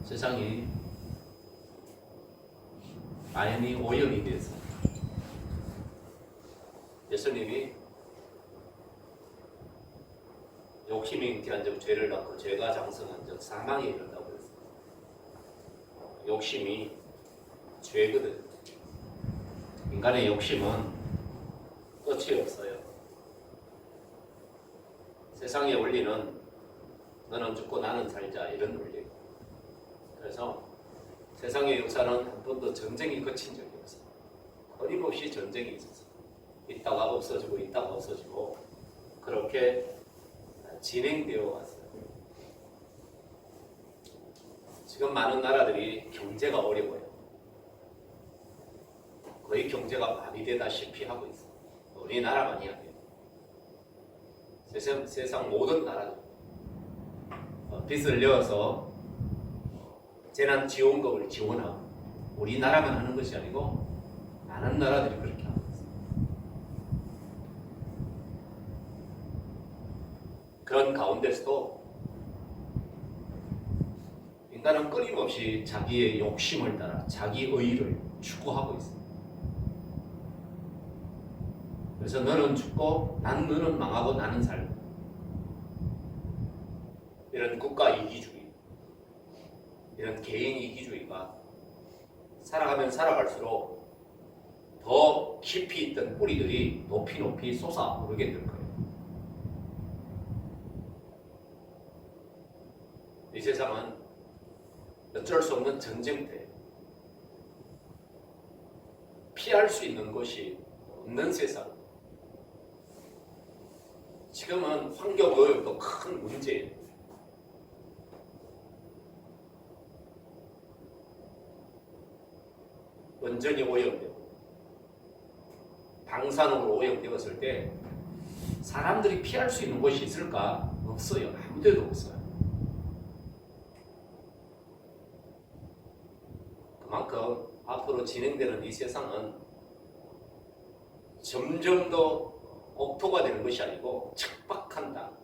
세상이 많이 오염이 돼서 예수님이 욕심이 잉태한 적 죄를 낳고 죄가 장성한 적 사망에 이른다고 했어요. 욕심이 죄거든. 인간의 욕심은 끝이 없어요. 세상의 원리는 너는 죽고 나는 살자 이런 원리예요. 그래서 세상의 역사는 한 번도 전쟁이 거친 적이 없어요. 끊임없이 전쟁이 있었어요. 있다가 없어지고 있다가 없어지고 그렇게 진행되어 왔어요. 지금 많은 나라들이 경제가 어려워요. 거의 경제가 마비되다시피 하고 있어요. 우리나라만이 아니에요. 세상 모든 나라들 빚을 내어서 재난지원금을 지원하고 우리나라만 하는 것이 아니고 많은 나라들이 그렇게 하고 있어요. 그런 가운데서도 인간은 끊임없이 자기의 욕심을 따라 자기 의의를 추구하고 있어요. 그래서 너는 죽고 너는 망하고 나는 살고 이런 국가 이기주의, 이런 개인 이기주의가 살아가면 살아갈수록 더 깊이 있던 뿌리들이 높이 솟아오르게 될 거예요. 이 세상은 어쩔 수 없는 전쟁터예요. 피할 수 있는 것이 없는 세상. 지금은 환경오염도 큰 문제예요. 원전이 오염되고 방사능으로 오염되었을 때 사람들이 피할 수 있는 곳이 있을까? 없어요. 아무 데도 없어요. 그만큼 앞으로 진행되는 이 세상은 점점 더 옥토가 되는 것이 아니고 척박한 땅,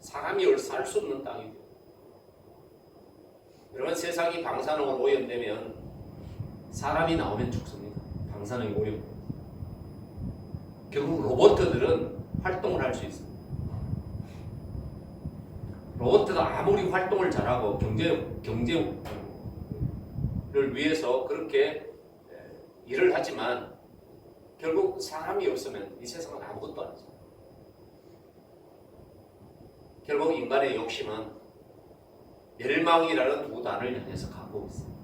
사람이 살 수 없는 땅이 돼요. 여러분, 세상이 방사능으로 오염되면 사람이 나오면 죽습니다. 방사능이 오염돼요. 결국 로봇들은 활동을 할 수 있습니다. 로봇가 아무리 활동을 잘하고 경제를 위해서 그렇게 일을 하지만 결국 사람이 없으면 이 세상은 아무것도 아니죠. 결국 인간의 욕심은 멸망이라는 두 단을 향해서 가고 있습니다.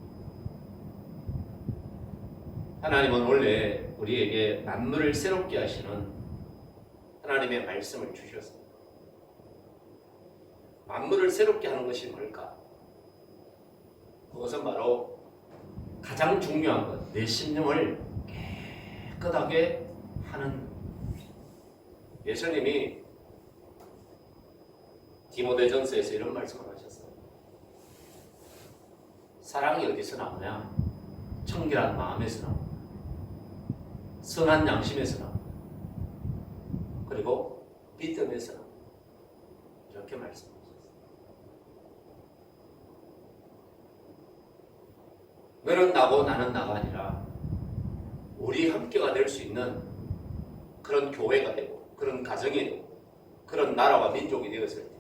하나님은 원래 우리에게 만물을 새롭게 하시는 하나님의 말씀을 주셨습니다. 만물을 새롭게 하는 것이 뭘까? 그것은 바로 가장 중요한 것, 내 심령을 깨끗하게 하는. 예수님이 디모데전서에서 이런 말씀을 하셨어요. 사랑이 어디서 나오냐? 청결한 마음에서 나옵니다. 선한 양심에서 나옵니다. 그리고 믿음에서 나옵니다. 이렇게 말씀하셨어요. 너는 나고 나는 나가 아니라 우리 함께가 될 수 있는 그런 교회가 되고 그런 가정이 되고 그런 나라와 민족이 되었을 때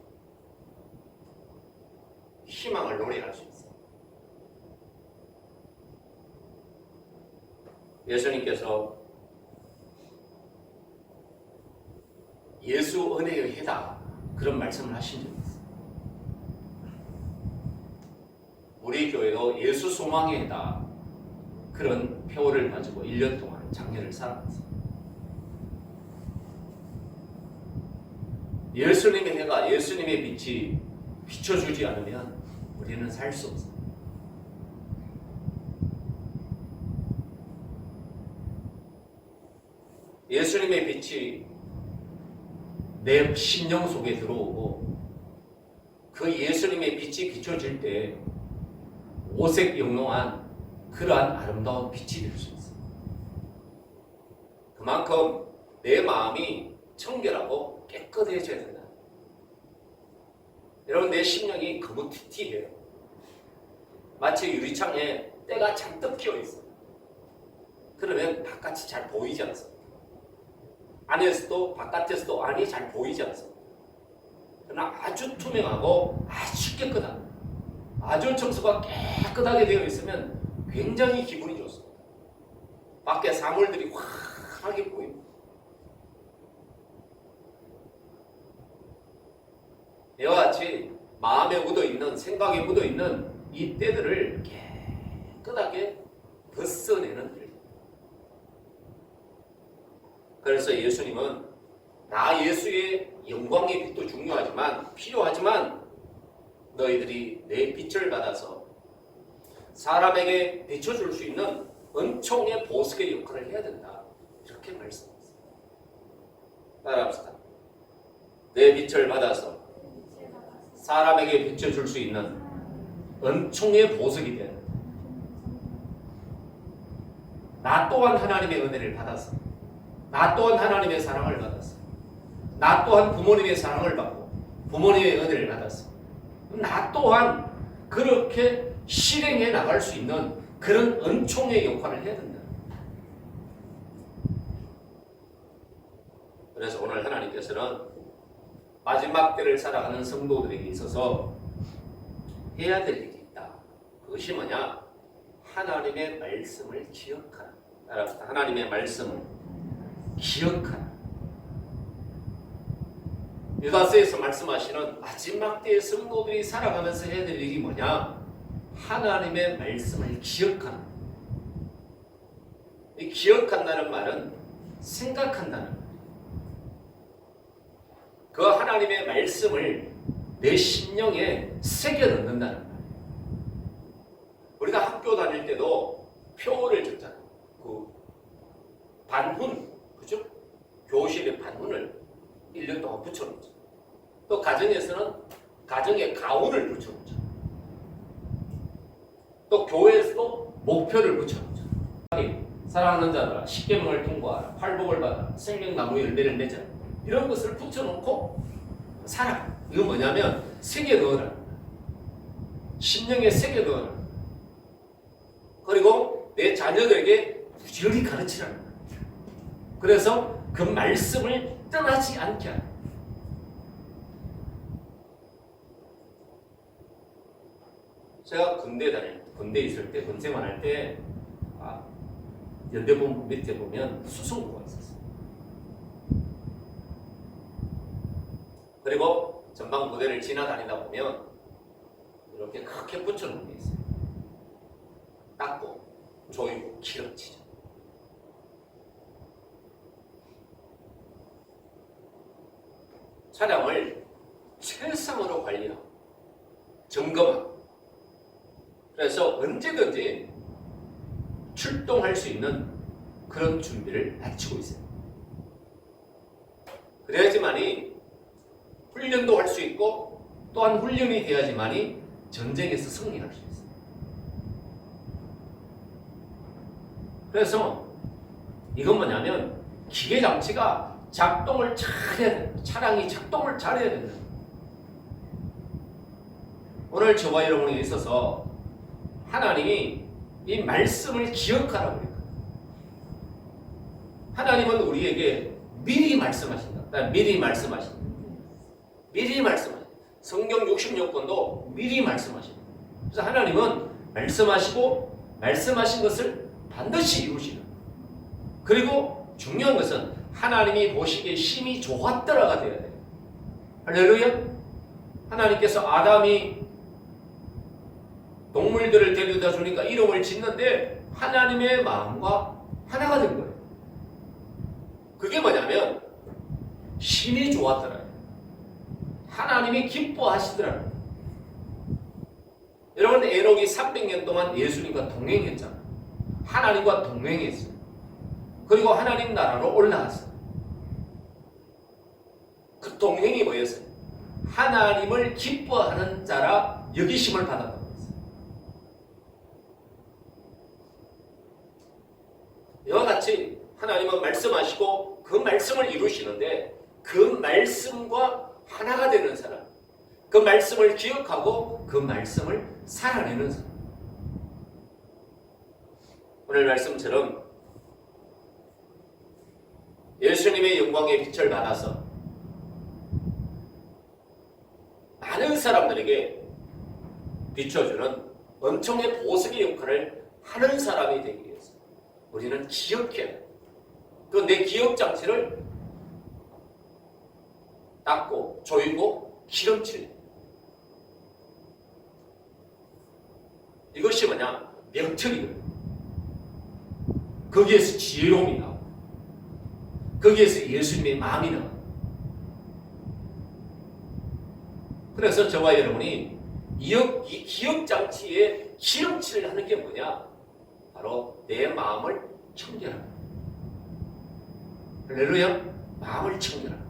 희망을 노래할 수 있어요. 예수님께서 예수 은혜의 해다 그런 말씀을 하신 적이 있어요. 우리 교회도 예수 소망의 해다 그런 표어를 가지고 1년 동안 작년을 살아갔어요. 예수님의 해가 예수님의 빛이 비춰주지 않으면 우리는 살 수 없어요. 예수님의 빛이 내 심령 속에 들어오고 그 예수님의 빛이 비춰질 때 오색영롱한 그러한 아름다운 빛이 될 수 있어요. 그만큼 내 마음이 청결하고 깨끗해져야 된다. 여러분, 내 심령이 거무튀튀해요. 마치 유리창에 때가 잔뜩 끼어 있어요. 그러면 바깥이 잘 보이지 않습니다. 안에서도 바깥에서도 안이 잘 보이지 않습니다. 그러나 아주 투명하고 아주 깨끗한, 아주 청소가 깨끗하게 되어 있으면 굉장히 기분이 좋습니다. 밖에 사물들이 환하게 보입니다. 이와 같이 마음에 묻어있는, 생각에 묻어있는 이 때들을 깨끗하게 벗어내는 일. 그래서 예수님은 나 예수의 영광의 빛도 중요하지만 필요하지만 너희들이 내 빛을 받아서 사람에게 비춰줄 수 있는 은총의 보석의 역할을 해야 된다. 이렇게 말씀했어요. 따라합시다. 내 빛을 받아서 사람에게 비춰줄 수 있는 은총의 보석이 되는, 나 또한 하나님의 은혜를 받았어. 나 또한 하나님의 사랑을 받았어. 나 또한 부모님의 사랑을 받고 부모님의 은혜를 받았어. 나 또한 그렇게 실행해 나갈 수 있는 그런 은총의 역할을 해야 된다. 그래서 오늘 하나님께서는 마지막 때를 살아가는 성도들에게 있어서 해야 될 일이 있다. 그것이 뭐냐? 하나님의 말씀을 기억하라. 따라합시다. 하나님의 말씀을 기억하라. 유다서에서 말씀하시는 마지막 때의 성도들이 살아가면서 해야 될 일이 뭐냐? 하나님의 말씀을 기억하라. 이 기억한다는 말은 생각한다는 말. 그 하나님의 말씀을 내 심령에 새겨 넣는다는 말. 우리가 학교 다닐 때도 표를 줬잖아요. 그 반훈, 그죠? 교실의 반훈을 1년 동안 붙여놓죠. 또 가정에서는 가정에 가훈을 붙여놓죠. 또 교회에서도 목표를 붙여놓죠. 사랑하는 자들아, 십계명을 통과하라, 팔복을 받아, 생명나무 열매를 맺어, 이런 것을 붙여놓고 살아. 이건 뭐냐면 새겨 넣어라. 심령에 새겨 넣어라. 그리고 내 자녀들에게 부지런히 가르치라는 거예요. 그래서 그 말씀을 떠나지 않게 하라. 제가 군대 있을 때, 군 생활할 때, 연대본 밑에 보면 수송부가 있었어요. 그리고 전방 부대를 지나다니다 보면 이렇게 크게 붙여놓은 게 있어요. 닦고, 조이고, 기름치죠. 차량을 최상으로 관리하고, 점검하고, 그래서 언제든지 출동할 수 있는 그런 준비를 갖추고 있어요. 그래야지만이 훈련도 할 수 있고 또한 훈련이 돼야지만이 전쟁에서 승리할 수 있어요. 그래서 이건 뭐냐면 기계 장치가 작동을 잘해야 된다. 차량이 작동을 잘해야 된다. 오늘 저와 여러분에게 있어서 하나님이 이 말씀을 기억하라고 그랬거든요. 하나님은 우리에게 미리 말씀하신다. 미리 말씀하신다. 미리 말씀하신다. 성경 66권도 미리 말씀하신다. 그래서 하나님은 말씀하시고 말씀하신 것을 반드시 이루시는. 그리고 중요한 것은 하나님이 보시기에 심히 좋았더라가 되어야 돼요. 할렐루야. 하나님께서 아담이 동물들을 데려다 주니까 이름을 짓는데 하나님의 마음과 하나가 된 거예요. 그게 뭐냐면 심히 좋았더라. 하나님이 기뻐하시더라. 여러분, 에녹이 300년 동안 예수님과 동행했잖아요. 하나님과 동행했어요. 그리고 하나님 나라로 올라갔어요. 그 동행이 뭐였어요? 하나님을 기뻐하는 자라 여기심을 받았다. 이와 같이 하나님은 말씀하시고 그 말씀을 이루시는데 그 말씀과 하나가 되는 사람, 그 말씀을 기억하고 그 말씀을 살아내는 사람, 오늘 말씀처럼 예수님의 영광의 빛을 받아서 많은 사람들에게 비춰주는 엄청의 보석의 역할을 하는 사람이 되기 위해서 우리는 기억해야 돼. 그 내 기억 장치를 닦고 조이고 기름칠. 이것이 뭐냐? 명철이거든. 거기에서 지혜로움이 나오고 거기에서 예수님의 마음이 나오고. 그래서 저와 여러분이 이 기억 장치에 기름칠을 하는 게 뭐냐? 바로 내 마음을 청결하는. 할렐루야. 마음을 청결하는.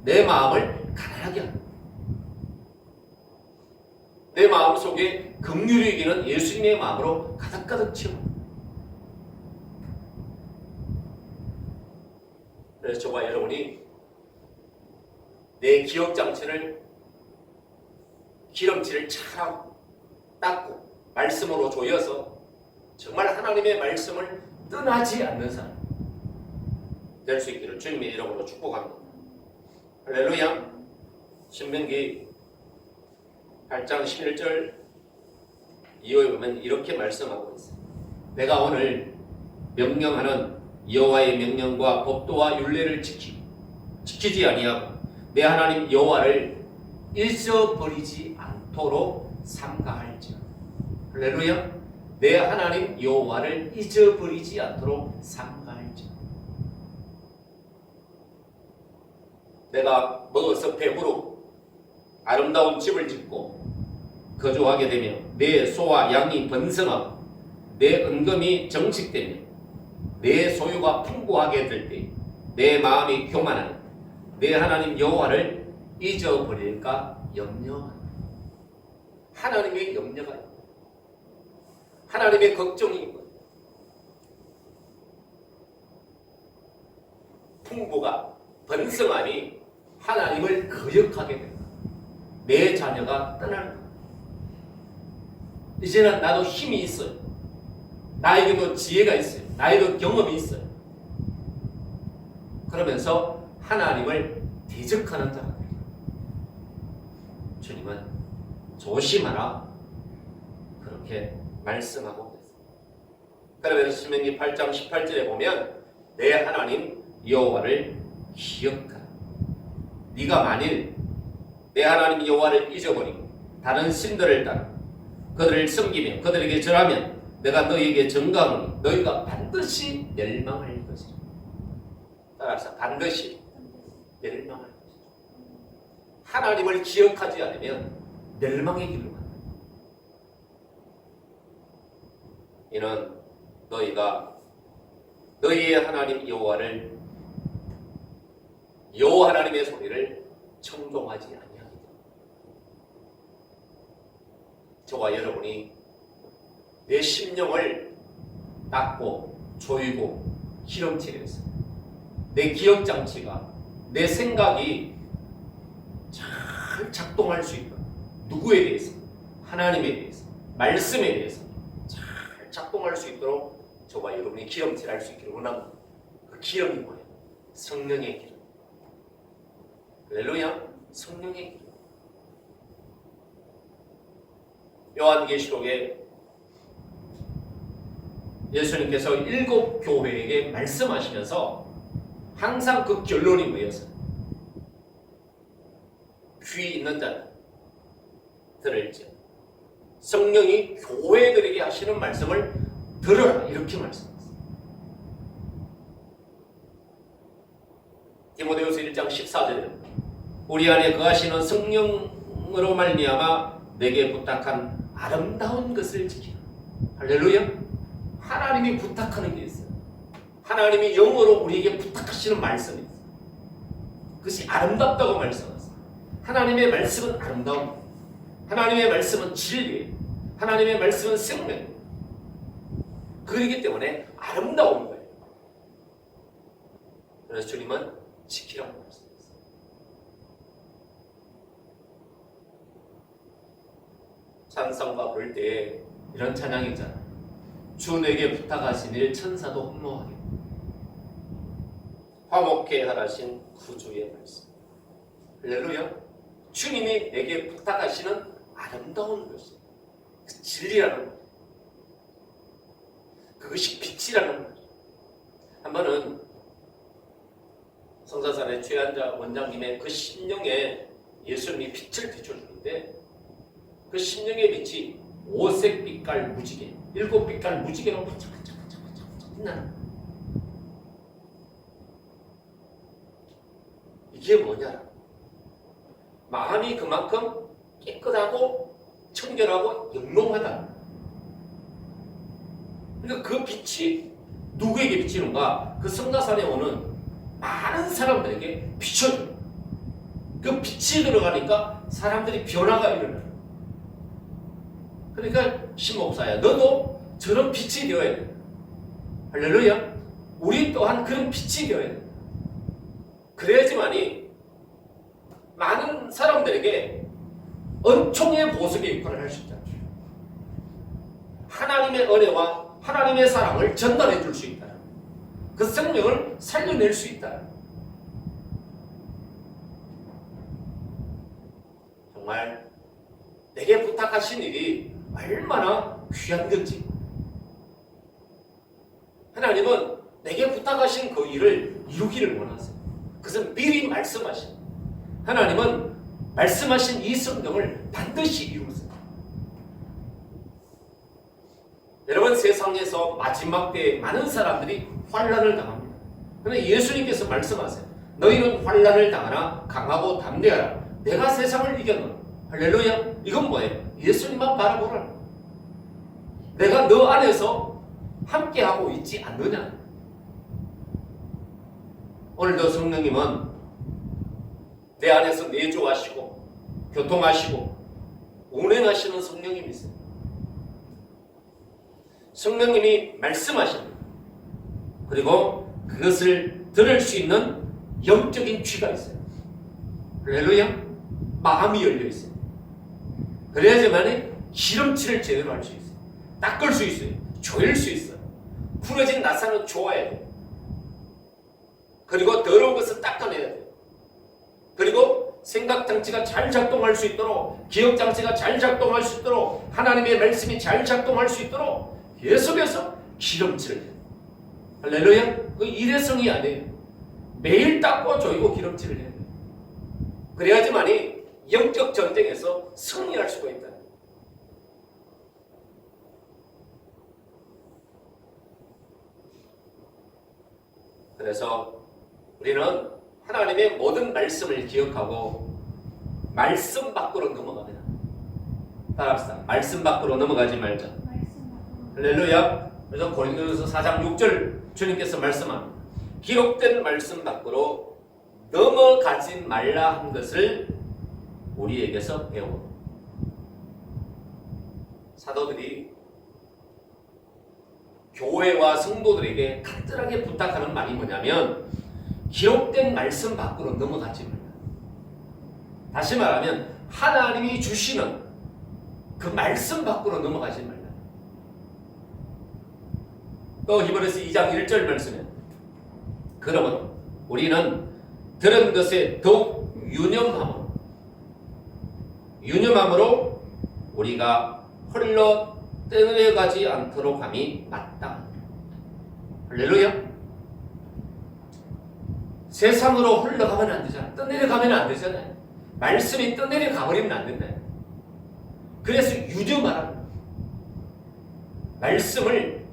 내 마음을 가난하게 하는. 내 마음 속에 긍휼이 이기는 예수님의 마음으로 가득가득 채우는. 그래서 저와 여러분이 내 기억 장치를 기름칠을 잘 닦고 말씀으로 조여서 정말 하나님의 말씀을 떠나지 않는 사람 될 수 있기를 주님의 이름으로 축복합니다. 할렐루야. 신명기 8장 11절 이후에 보면 이렇게 말씀하고 있어요. 내가 오늘 명령하는 여호와의 명령과 법도와 율례를 지키지 아니하고 내 하나님 여호와를 잊어버리지 않도록 삼가할지어다. 할렐루야. 내 하나님 여호와를 잊어버리지 않도록 삼가할지어다. 내가 먹어서 배부르고 아름다운 집을 짓고 거주하게 되며 내 소와 양이 번성하고 내 은금이 정식되며 내 소유가 풍부하게 될 때 내 마음이 교만하니 내 하나님 여호와를 잊어버릴까 염려하니. 하나님의 염려가 있고 하나님의 걱정이 있고 풍부가 번성하니 하나님을 거역하게 된다. 내 자녀가 떠나는 거다. 이제는 나도 힘이 있어요. 나에게도 지혜가 있어요. 나에게도 경험이 있어요. 그러면서 하나님을 대적하는 자가 됩니다. 주님은 조심하라 그렇게 말씀하고 있습니다. 그러면서 신명기 8장 18절에 보면 내 하나님 여호와를 기억하라. 네가 만일 내 하나님 여호와를 잊어버리고 다른 신들을 따라 그들을 섬기며 그들에게 절하면 내가 너희에게 증거하노니 너희가 반드시 멸망할 것이라. 따라서 반드시 멸망할 것이라. 하나님을 기억하지 않으면 멸망의 길을 만나. 이는 너희가 너희의 하나님 여호와를 여호와 하나님의 소리를 청종하지 아니하기 때문에. 저와 여러분이 내 심령을 닦고 조이고 기름칠해서 내 기억장치가 내 생각이 잘 작동할 수 있도록 누구에 대해서? 하나님에 대해서 말씀에 대해서 잘 작동할 수 있도록 저와 여러분이 기름칠할 수 있기를 원합니다. 그 기름이 뭐예요? 성령의 기름. 할렐루야. 성령의 기름. 요한계시록에 예수님께서 7 교회에게 말씀하시면서 항상 그 결론이 뭐였어요? 귀 있는 자들 들을지어다. 성령이 교회들에게 하시는 말씀을 들으라 이렇게 말씀했어요. 디모데후서 1장 14절에 우리 안에 거하시는 성령으로 말미암아 내게 부탁한 아름다운 것을 지키라. 할렐루야. 하나님이 부탁하는 게 있어요. 하나님이 영어로 우리에게 부탁하시는 말씀이 있어요. 그것이 아름답다고 말씀하세요. 하나님의 말씀은 아름다움. 하나님의 말씀은 진리. 하나님의 말씀은 생명. 그렇기 때문에 아름다운 거예요. 그래서 주님은 지키라고 말씀했어요. 찬송가 부를 때 이런 찬양이 있잖아요. 주 내게 부탁하신 일 천사도 흠모하게 화목해 하라신 구주의 말씀. 할렐루야. 주님이 내게 부탁하시는 아름다운 것이 그 진리라는 것, 그것이 빛이라는 것. 한 번은 성사산의 최한자 원장님의 그 심령에 예수님이 빛을 비춰주는데 그 심령의 빛이 5색 빛깔 무지개, 7빛깔 무지개로 반짝반짝반짝반짝 빛나는 거예요. 이게 뭐냐? 마음이 그만큼 깨끗하고 청결하고 영롱하다. 그러니까 그 빛이 누구에게 비치는가? 그 성가산에 오는 많은 사람들에게 비춰줘요. 그 빛이 들어가니까 사람들이 변화가 일어나요. 그러니까 신목사야, 너도 저런 빛이 되어야 돼. 할렐루야. 우리 또한 그런 빛이 되어야 돼. 그래야지만이 많은 사람들에게 은총의 보석의 역할을 할 수 있다. 하나님의 은혜와 하나님의 사랑을 전달해 줄 수 있다. 그 생명을 살려낼 수 있다. 정말 내게 부탁하신 일이 얼마나 귀한 건지. 하나님은 내게 부탁하신 그 일을 이루기를 원하세요. 그것은 미리 말씀하신, 하나님은 말씀하신 이 성경을 반드시 이루세요. 여러분, 세상에서 마지막 때에 많은 사람들이 환난을 당합니다. 그런데 예수님께서 말씀하세요. 너희는 환난을 당하나 강하고 담대하라. 내가 세상을 이겼노라. 할렐루야. 이건 뭐예요? 예수님만 바라보라. 내가 너 안에서 함께하고 있지 않느냐. 오늘도 성령님은 내 안에서 내주하시고 교통하시고 운행하시는 성령님이세요. 성령님이 말씀하십니다. 그리고 그것을 들을 수 있는 영적인 귀가 있어요. 할렐루야. 마음이 열려 있어요. 그래야지만 기름칠을 제대로 할 수 있어요. 닦을 수 있어요. 조일 수 있어요. 풀어진 나사는 좋아야 돼요. 그리고 더러운 것은 닦아내야 돼요. 그리고 생각장치가 잘 작동할 수 있도록, 기억장치가 잘 작동할 수 있도록, 하나님의 말씀이 잘 작동할 수 있도록 계속해서 기름칠을 해요. 할렐루야. 그 일회성이 아니에요. 매일 닦고 조이고 기름칠을 해야 돼요. 그래야지만이 영적 전쟁에서 승리할 수가 있다. 그래서 우리는 하나님의 모든 말씀을 기억하고 말씀 밖으로 넘어갑니다. 따라합시다. 말씀 밖으로 넘어가지 말자. 할렐루야. 그래서 고린도전서 4장 6절 주님께서 말씀합니다. 기록된 말씀 밖으로 넘어가지 말라 한 것을 우리에게서 배워. 사도들이 교회와 성도들에게 간절하게 부탁하는 말이 뭐냐면 기록된 말씀 밖으로 넘어가지 말라. 다시 말하면 하나님이 주시는 그 말씀 밖으로 넘어가지 말라. 또 히브리서 2장 1절 말씀에 그러면 우리는 들은 것에 더욱 유념함으로 우리가 흘러 떠내려가지 않도록 함이 마땅하다. 할렐루야. 세상으로 흘러가면 안 되잖아. 떠내려가면 안 되잖아요. 말씀이 떠내려가버리면 안 된다. 그래서 유념하라. 말씀을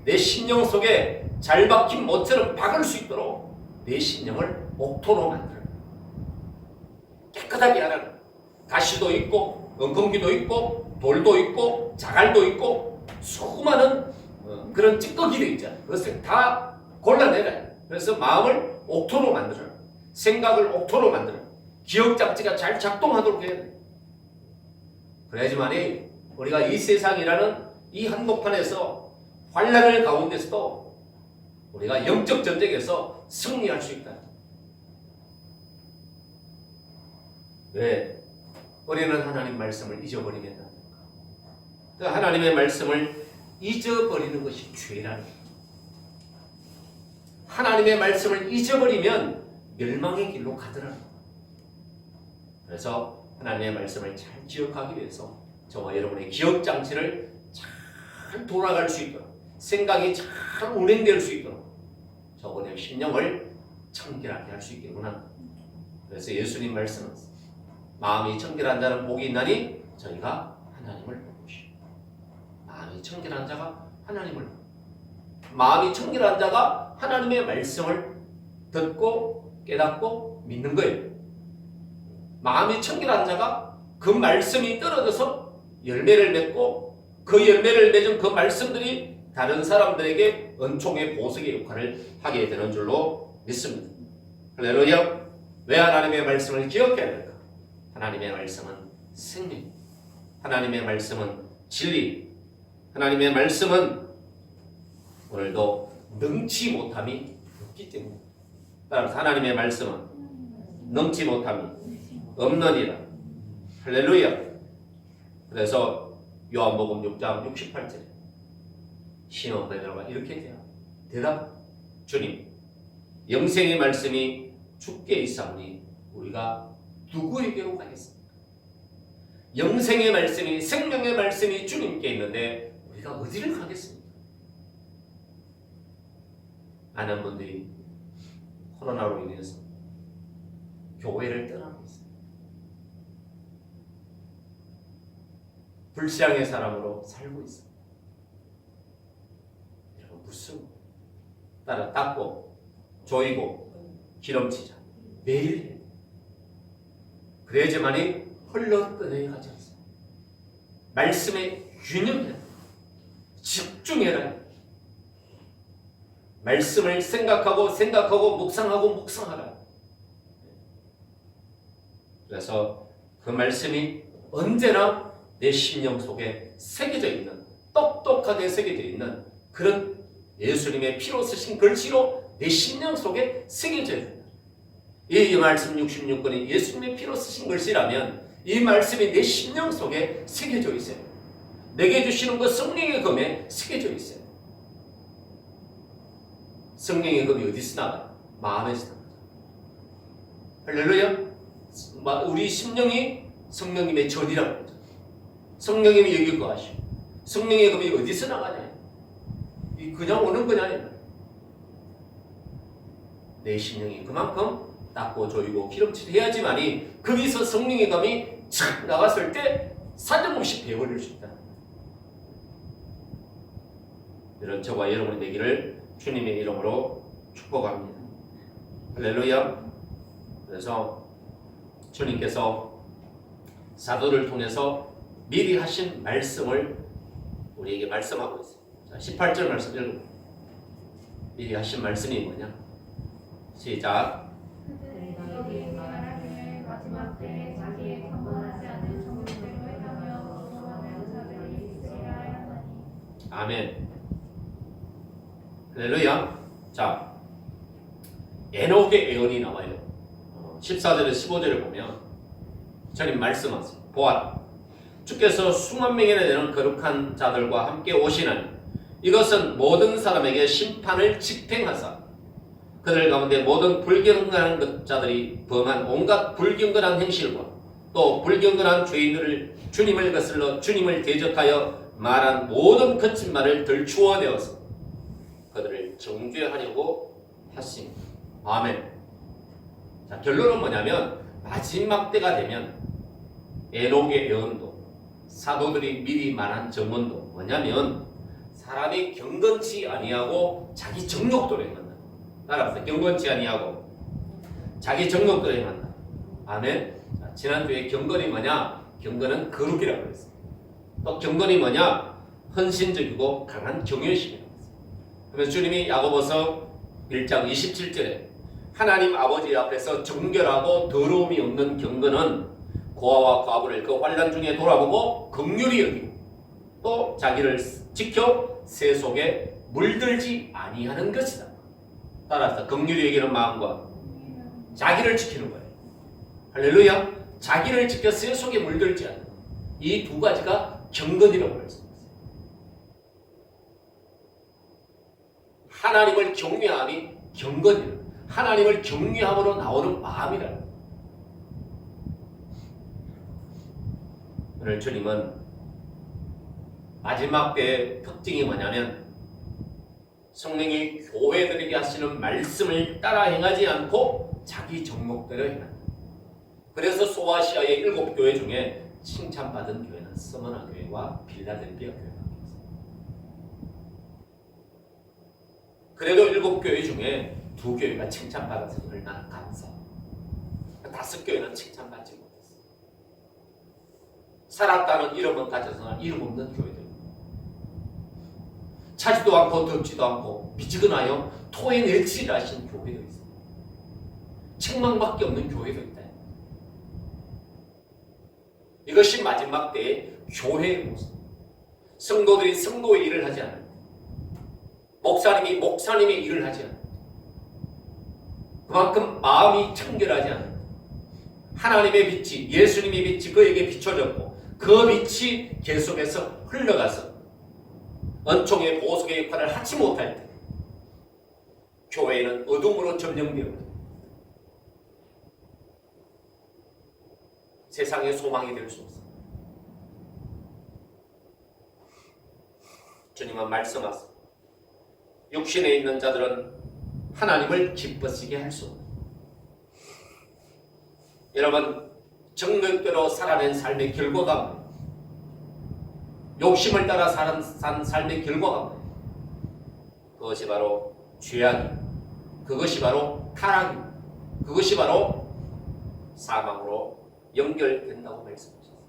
내 심령 속에 잘 박힌 모처럼 박을 수 있도록 내 심령을 옥토로 만들어. 깨끗하게 하라. 가시도 있고 엉겅기도 있고 돌도 있고 자갈도 있고 수많은 그런 찌꺼기도 있잖아. 그것을 다 골라내라. 그래서 마음을 옥토로 만들어라. 생각을 옥토로 만들어라. 기억장치가 잘 작동하도록 해야 돼. 그래야지만이 우리가 이 세상이라는 이 한복판에서 환난을 가운데서도 우리가 영적 전쟁에서 승리할 수 있다. 왜? 우리는 하나님 말씀을 잊어버리겠다. 그 하나님의 말씀을 잊어버리는 것이 죄라는 거예요. 하나님의 말씀을 잊어버리면 멸망의 길로 가더라는 거예요. 그래서 하나님의 말씀을 잘 기억하기 위해서 저와 여러분의 기억장치를 잘 돌아갈 수 있도록, 생각이 잘 운행될 수 있도록 저번에 심령을 청결하게 할 수 있기를 원합니다. 그래서 예수님 말씀은 마음이 청결한 자는 복이 있나니 저희가 하나님을 보시오. 마음이 청결한 자가 하나님을, 마음이 청결한 자가 하나님의 말씀을 듣고 깨닫고 믿는 거예요. 마음이 청결한 자가 그 말씀이 떨어져서 열매를 맺고 그 열매를 맺은 그 말씀들이 다른 사람들에게 은총의 보석의 역할을 하게 되는 줄로 믿습니다. 할렐루야. 왜 하나님의 말씀을 기억해야 될까? 하나님의 말씀은 생명, 하나님의 말씀은 진리, 하나님의 말씀은 오늘도 능치 못함이 없기 때문에, 따라서 하나님의 말씀은 넘치 못함이 없느니라. 할렐루야. 그래서 요한복음 6장 68절에 시몬 베드로가 이렇게 대답, 주님, 영생의 말씀이 주께 있사오니 우리가 누구에게로 가겠습니까? 영생의 말씀이, 생명의 말씀이 주님께 있는데 우리가 어디를 가겠습니까? 많은 분들이 코로나로 인해서 교회를 떠나고 있습니다. 불신앙의 사람으로 살고 있습니다. 여러분, 무슨 따라 닦고 조이고 기름치자 매일 해. 그래야지만이 흘러떠내가지 않습니다. 말씀에 균형해라. 집중해라. 말씀을 생각하고 묵상하라. 그래서 그 말씀이 언제나 내 심령 속에 새겨져 있는, 똑똑하게 새겨져 있는 그런 예수님의 피로 쓰신 글씨로 내 심령 속에 새겨져야 된다. 이 말씀 66권이 예수님의 피로 쓰신 글씨라면 이 말씀이 내 심령 속에 새겨져 있어요. 내게 주시는 것 성령의 검에 새겨져 있어요. 성령의 검이 어디서 나가요? 마음에서 나가요. 할렐루야. 우리 심령이 성령님의 전이라고 하죠. 성령님이 여기 거하시오. 성령의 검이 어디서 나가냐? 그냥 오는 거냐? 내 심령이 그만큼 닦고 조이고 기름칠 해야지만이 거기서 성령의 검이 착 나갔을 때 사정없이 배워버릴 수 있다. 이런 저와 여러분이 되기를 주님의 이름으로 축복합니다. 할렐루야. 그래서 주님께서 사도를 통해서 미리 하신 말씀을 우리에게 말씀하고 있습니다. 18절 말씀 읽어볼게요. 미리 하신 말씀이 뭐냐? 시작. 그들이 너희에게 말하기를 마지막 때에 자기의 경건하지 않은 종들을 회하며 조롱하는 자들이 있으리라 하였나니. 아멘. 할렐루야. 자, 에녹의 예언이 나와요. 14절에 15절을 보면 주님 말씀하세요. 보아라, 주께서 수만 명이나 되는 거룩한 자들과 함께 오시나니 이것은 모든 사람에게 심판을 집행하사 그들 가운데 모든 불경건한 자들이 범한 온갖 불경건한 행실과 또 불경건한 죄인들을 주님을 거슬러 주님을 대적하여 말한 모든 거친 말을 들추어 내어서 그들을 정죄하려고 하십니다. 아멘. 자, 결론은 뭐냐면 마지막 때가 되면 에녹의 예언도 사도들이 미리 말한 증언도 뭐냐면 사람이 경건치 아니하고 자기 정욕대로 행한다. 따라서 경건치 아니하고 자기 정욕대로 행한다. 아멘. 자, 지난주에 경건이 뭐냐? 경건은 거룩이라고 그랬어요. 또 경건이 뭐냐? 헌신적이고 강한 경외심이라고 했어요. 그러면 주님이 야고보서 1장 27절에 하나님 아버지 앞에서 정결하고 더러움이 없는 경건은 고아와 과부를 그 환난 중에 돌아보고 긍휼히 여기고 또 자기를 지켜 새 속에 물들지 아니하는 것이다. 따라서 긍휼히 여기는 마음과 자기를 지키는 거예요. 할렐루야. 자기를 지켜 새 속에 물들지 않는 이 두 가지가 경건이라고 할 수 있어요. 하나님을 경외함이 경건이라. 하나님을 경외함으로 나오는 마음이라. 오늘 주님은 마지막 때의 특징이 뭐냐면 성령이 교회들에게 하시는 말씀을 따라 행하지 않고 자기 정욕대로 행한다. 그래서 소아시아의 7 교회 중에 칭찬받은 교회는 스무나 교회와 빌라델비아 교회가 있습니다. 그래도 7 교회 중에 2 교회가 칭찬받았으니 나는 감사합니다. 5 교회는 칭찬받지 못했어요. 살았다는 이름은 가져서나 이름 없는 교회들. 차지도 않고 덥지도 않고 미지근하여 토에 낼치라 하신 교회도 있어요. 책망밖에 없는 교회도 있다. 이것이 마지막 때의 교회의 모습. 성도들이 성도의 일을 하지 않아요. 목사님이 목사님의 일을 하지 않아요. 그만큼 마음이 청결하지 않아요. 하나님의 빛이, 예수님의 빛이 그에게 비춰졌고 그 빛이 계속해서 흘러가서 은총의 보석의 역할을 하지 못할 때 교회는 어둠으로 점령되어 세상의 소망이 될 수 없습니다. 주님은 말씀하셨습니다. 육신에 있는 자들은 하나님을 기쁘시게 할 수 없다. 여러분, 정력대로 살아낸 삶의 결과가 욕심을 따라 산 삶의 결과가 그것이 바로 죄악이, 그것이 바로 타락이, 그것이 바로 사망으로 연결된다고 말씀하셨습니다.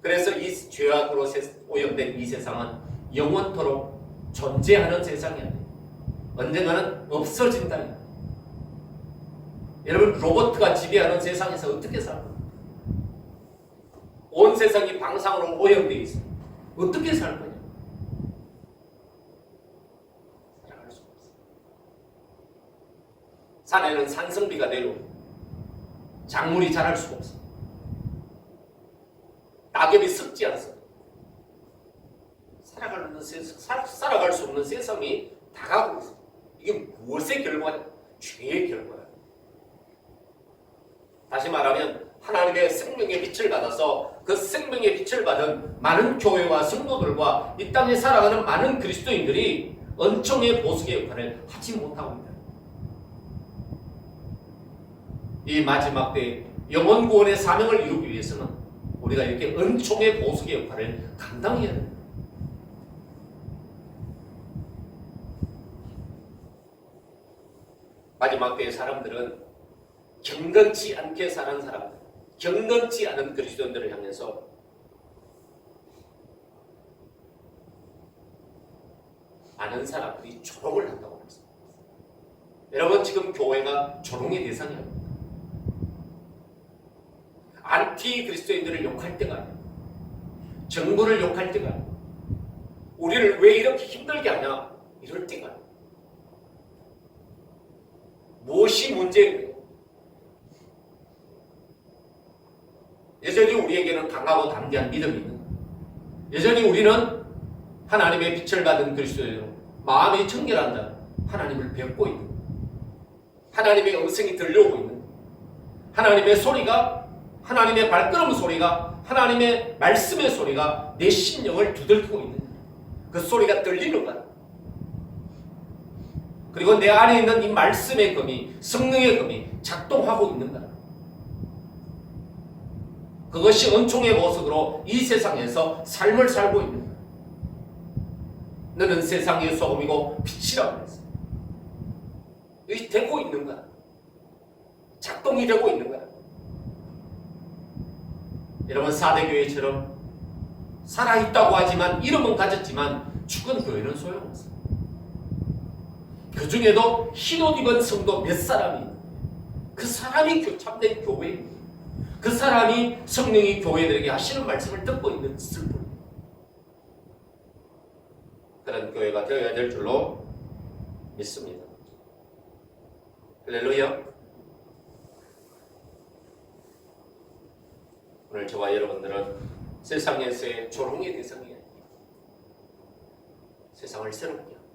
그래서 이 죄악으로 오염된 이 세상은 영원토록 존재하는 세상이 아니에요. 언젠가는 없어진다. 여러분, 로봇가 지배하는 세상에서 어떻게 살아요? 온 세상이 방상으로 오염되어 있어요. 어떻게 살 거냐? 살아갈 수 없어요. 산에는 산성비가 내려오고 작물이 자랄 수가 없어요. 낙엽이 썩지 않습니다. 살아갈 수 없는 세상이 다가오고 있어요. 이게 무엇의 결과냐? 죄의 결과예요. 다시 말하면 하나님의 생명의 빛을 받아서 그 생명의 빛을 받은 많은 교회와 성도들과 이 땅에 살아가는 많은 그리스도인들이 은총의 보석의 역할을 하지 못하고 있다. 이 마지막 때 영원 구원의 사명을 이루기 위해서는 우리가 이렇게 은총의 보석의 역할을 감당해야 됩니다. 마지막 때의 사람들은 경건치 않게 사는 사람들, 경건치 않은 그리스도인들을 향해서 많은 사람들이 조롱을 한다고 말씀합니다. 여러분, 지금 교회가 조롱의 대상이 아닙니다. 안티 그리스도인들을 욕할 때가 아니에요. 정부를 욕할 때가 아니에요. 우리를 왜 이렇게 힘들게 하냐? 이럴 때가 아니에요. 무엇이 문제예요? 여전히 우리에게는 강하고 담대한 믿음이 있는 거예요. 여전히 우리는 하나님의 빛을 받은 그리스도인으로 마음이 청결한 자, 하나님을 뵙고 있는 거예요. 하나님의 음성이 들려오고 있는 거예요. 하나님의 소리가, 하나님의 발걸음 소리가, 하나님의 말씀의 소리가 내 심령을 두들기고 있는 거예요. 그 소리가 들리는 거예요. 그리고 내 안에 있는 이 말씀의 검이, 성령의 검이 작동하고 있는 거예요. 그것이 은총의 모습으로 이 세상에서 삶을 살고 있는 거예요. 너는 세상의 소금이고 빛이라고 했어요. 이게 되고 있는 거야. 작동이 되고 있는 거야. 여러분, 사대교회처럼 살아있다고 하지만 이름은 가졌지만 죽은 교회는 소용없어요. 그 중에도 흰옷 입은 성도 몇 사람이, 그 사람이 참된 교회입니다. 그 사람이 성령이 교회들에게 하시는 말씀을 듣고 있는 뿐입니다. 그런 교회가 되어야 될 줄로 믿습니다. 할렐루야. 오늘 저와 여러분들은 세상에서의 조롱의 대상이에요. 세상을 새롭게 하고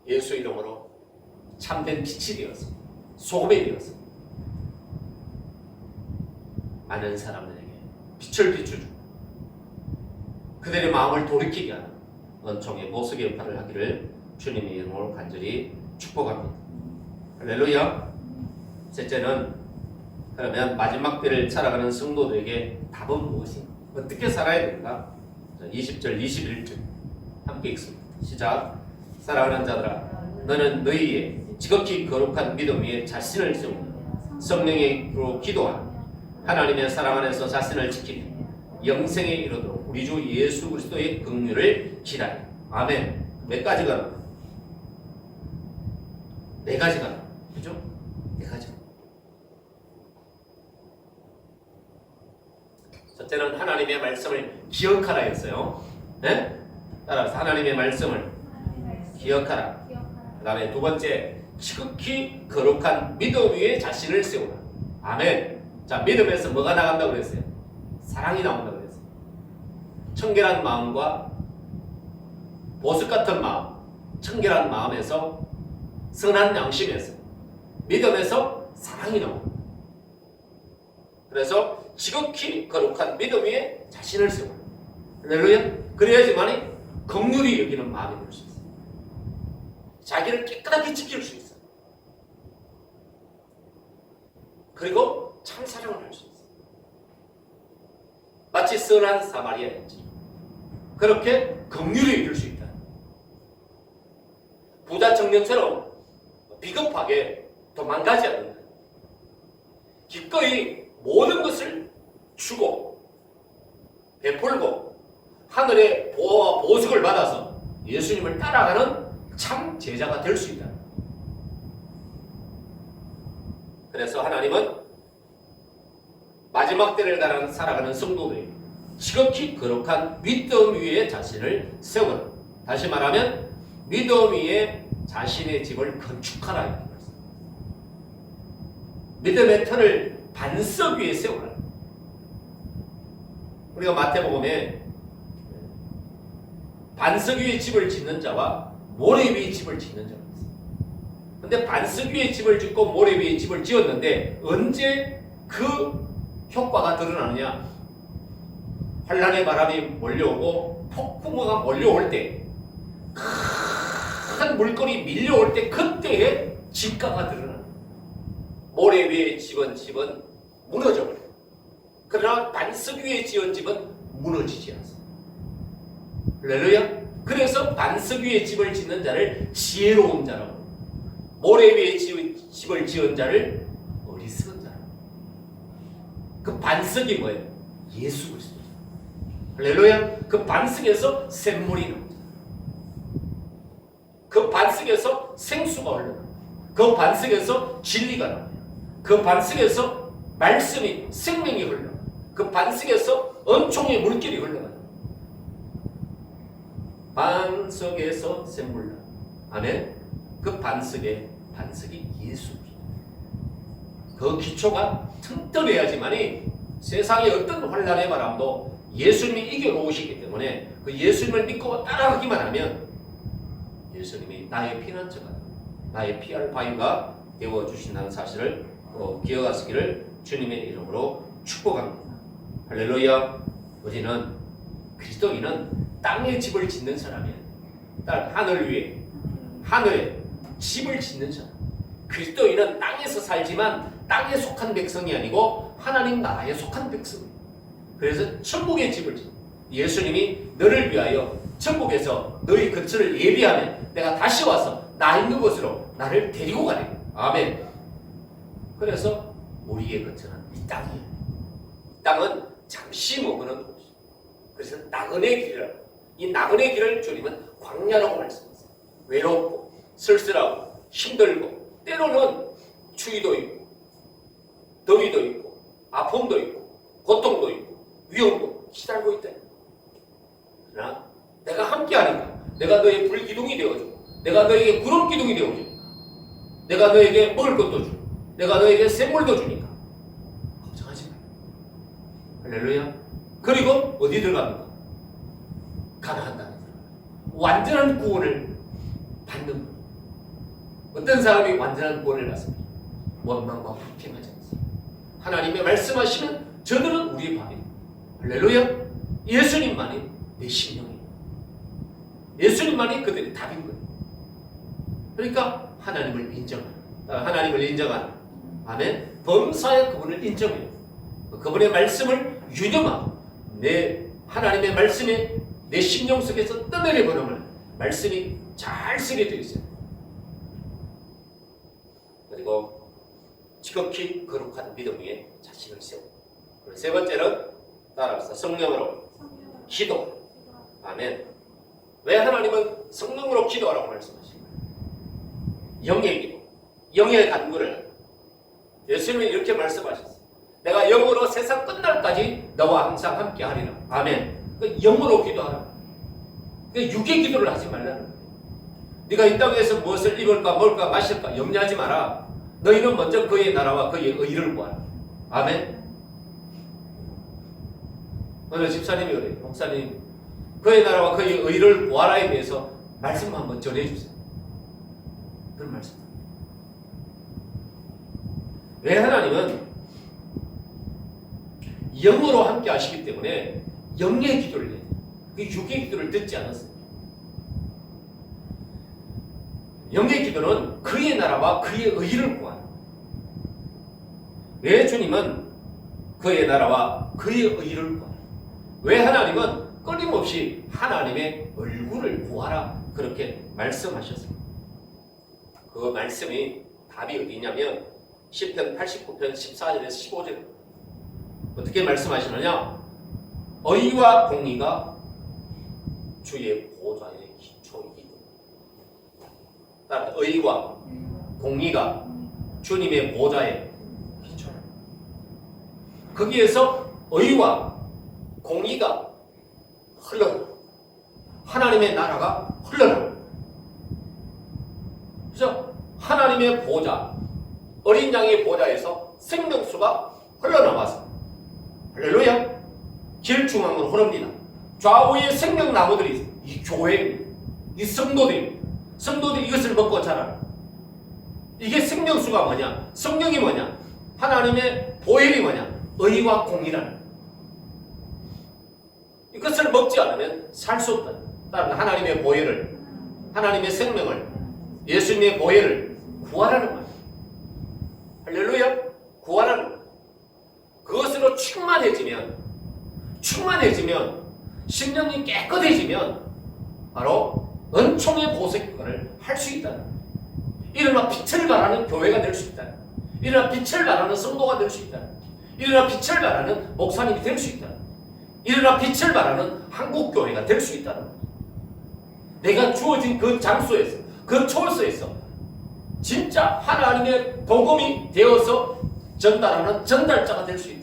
예수 이름으로 참된 빛이 되어서 소금이 되어서 많은 사람들에게 빛을 비추고 그들의 마음을 돌이키게 하는 은총의 보석의 역할을 하기를 주님의 이름으로 간절히 축복합니다. 할렐루야. 셋째는 그러면 마지막 때를 살아가는 성도들에게 답은 무엇인가? 어떻게 살아야 되는가? 20절 21절 함께 읽습니다. 시작. 사랑하는 자들아 너는 너희의 지극히 거룩한 믿음 위에 자신을 세우고 성령의 힘으로 기도하며 하나님의 사랑 안에서 자신을 지키며 영생에 이르도록 우리 주 예수 그리스도의 긍휼을 기다려. 아멘. 몇 가지가? 네 가지가. 그죠? 네 가지. 첫째는 하나님의 말씀을 기억하라 했어요. 네? 따라서 하나님의 말씀을 기억하라. 그 다음에 두 번째, 지극히 거룩한 믿음 위에 자신을 세우라. 아멘. 자, 믿음에서 뭐가 나간다고 그랬어요? 사랑이 나온다고 그랬어요. 청결한 마음과 보석 같은 마음, 청결한 마음에서 선한 양심에서 믿음에서 사랑이 나옵니다. 그래서 지극히 거룩한 믿음 위에 자신을 세우라. 할렐루야. 그래야지만이 긍휼히 여기는 마음이 될 수 있어요. 자기를 깨끗하게 지킬 수 있어요. 그리고 참 사랑을 할 수 있어요. 마치 선한 사마리아인지 그렇게 긍휼히 여길 수 있다. 부자 청년처럼 비겁하게 도망가지 않는다. 기꺼이 모든 것을 주고 베풀고 하늘의 보호와 보석을 받아서 예수님을 따라가는 참 제자가 될 수 있다. 그래서 하나님은 마지막 때를 살아가는 성도들이 지극히 거룩한 믿음 위에 자신을 세우라. 다시 말하면 믿음 위에 자신의 집을 건축하라. 이렇게 말씀합니다. 믿음의 터를 반석 위에 세우라. 우리가 마태복음에 반석 위에 집을 짓는 자와 모래 위에 집을 짓는 자가 있어요. 근데 반석 위에 집을 짓고 모래 위에 집을 지었는데 언제 그 효과가 드러나느냐? 환란의 바람이 몰려오고 폭풍우가 몰려올 때, 큰 물건이 밀려올 때 그때의 집가가 드러나요. 모래 위에 지은 집은 무너져 버려요. 그러나 반석 위에 지은 집은 무너지지 않습니다. 할렐루야. 그래서 반석 위에 집을 짓는 자를 지혜로운 자라고, 모래 위에 집을 지은 자를 어리석은 자라고. 그 반석이 뭐예요? 예수 그리스도. 할렐루야. 그 반석에서 샘물이 나옵니다. 그 반석에서 생수가 흘러나옵니다. 그 반석에서 진리가 나옵니다. 그 반석에서 말씀이 생명이 흘러나옵니다. 그 반석에서 은총의 물길이 흘러나옵니다. 반석에서 샘물 나. 아멘. 그 반석이 예수. 그 기초가 튼튼해야지만이 세상의 어떤 환란의 바람도 예수님이 이겨놓으시기 때문에 그 예수님을 믿고 따라가기만 하면 예수님이 나의 피난처가, 나의 피할 바위가 되어주신다는 사실을 기억하시기를 주님의 이름으로 축복합니다. 할렐루야. 우리는 그리스도인은 땅에 집을 짓는 사람이에요. 하늘 위에, 하늘에 집을 짓는 사람. 그리스도인은 땅에서 살지만 땅에 속한 백성이 아니고 하나님 나라에 속한 백성이에요. 그래서 천국의 집을 짓는. 예수님이 너를 위하여 천국에서 너희 거처를 예비하면 내가 다시 와서 나 있는 곳으로 나를 데리고 가리라. 아멘. 그래서 우리의 거처는 이 땅이에요. 이 땅은 잠시 머무는 곳이에요. 그래서 나그네 길이라고. 이 나그네 길을 주님은 광야라고 말씀하세요. 외롭고 쓸쓸하고 힘들고 때로는 추위도 있고 더위도 있고 아픔도 있고 고통도 있고 위험도 시달고 있다. 그러나 내가 함께하니까 내가 너의 불기둥이 되어주고 내가 너에게 구름기둥이 되어주니까 내가 너에게 먹을 것도 주고 내가 너에게 샘물도 주니까 걱정하지 마. 할렐루야. 그리고 어디 들어갑니까? 가나안 땅에 들어가요. 완전한 구원을 받는 거예요. 어떤 사람이 완전한 구원을 받습니까? 원망과 불평하지 않습니다. 하나님의 말씀하시는 저들은 우리의 밥입니다. 할렐루야. 예수님만이 내 심령이에요. 예수님만이 그들의 답인 거예요. 그러니까 하나님을 인정하는 아멘. 범사에 그분을 인정해요. 그분의 말씀을 유념하고 내 하나님의 말씀에 내 심령 속에서 떠내려 보내면 말씀이 잘 쓰게 되어 있어요. 그리고 지극히 거룩한 믿음 위에 자신을 세우고, 세 번째는 따라합시다. 성령으로 기도. 아멘. 왜 하나님은 성령으로 기도하라고 말씀하십니까? 영의 기도, 영의 간구를 예수님이 이렇게 말씀하셨어요. 내가 영으로 세상 끝날까지 너와 항상 함께 하리라. 아멘. 그 영으로 기도하라. 그 육의 기도를 하지 말라는 거예요. 네가 이 땅에서 무엇을 입을까 먹을까 마실까 염려하지 마라. 너희는 먼저 그의 나라와 그의 의를 구하라. 아멘. 어느 집사님이 그래요. 목사님, 그의 나라와 그의 의를 구하라에 대해서 말씀 한번 전해주세요. 그런 말씀. 왜 하나님은 영으로 함께 하시기 때문에 영의 기도를 해요. 그 육의 기도를 듣지 않았습니다. 영의 기도는 그의 나라와 그의 의를 구하는. 왜 주님은 그의 나라와 그의 의를 구하는? 왜 하나님은 끊임없이 하나님의 얼굴을 구하라 그렇게 말씀하셨습니다. 그 말씀이 답이 어디냐면 시편 89편 14절에서 15절 어떻게 말씀하시느냐? 의와 공의가 주의 보좌의 기초이기도. 따라 의와 공의가 주님의 보좌의 기초. 거기에서 의와 공의가 흘러나고 하나님의 나라가 흘러나고. 그래서 하나님의 보좌, 어린 양의 보좌에서 생명수가 흘러나와서 할렐루야. 길 중앙으로 흐릅니다. 좌우에 생명나무들이 있어요. 이 교회입니다. 이 성도들이 이것을 먹고 자라는. 이게 생명수가 뭐냐? 성령이 뭐냐? 하나님의 보혈이 뭐냐? 의와 공의라는. 이것을 먹지 않으면 살 수 없다. 따라서 하나님의 보혈을, 하나님의 생명을, 예수님의 보혈을 구하라는 거예요. 할렐루야. 구하라는 거예요. 그것으로 충만해지면 심령이 깨끗해지면 바로 은총의 보석권을 할 수 있다는 거예요. 일어나 빛을 발하는 교회가 될 수 있다는 거예요. 일어나 빛을 발하는 성도가 될 수 있다는 거예요. 일어나 빛을 발하는 목사님이 될 수 있다는 거예요. 일어나 빛을 발하는 한국교회가 될 수 있다는 거예요. 내가 주어진 그 장소에서, 그 초소에서 진짜 하나님의 복음이 되어서 전달하는 전달자가 될 수 있다.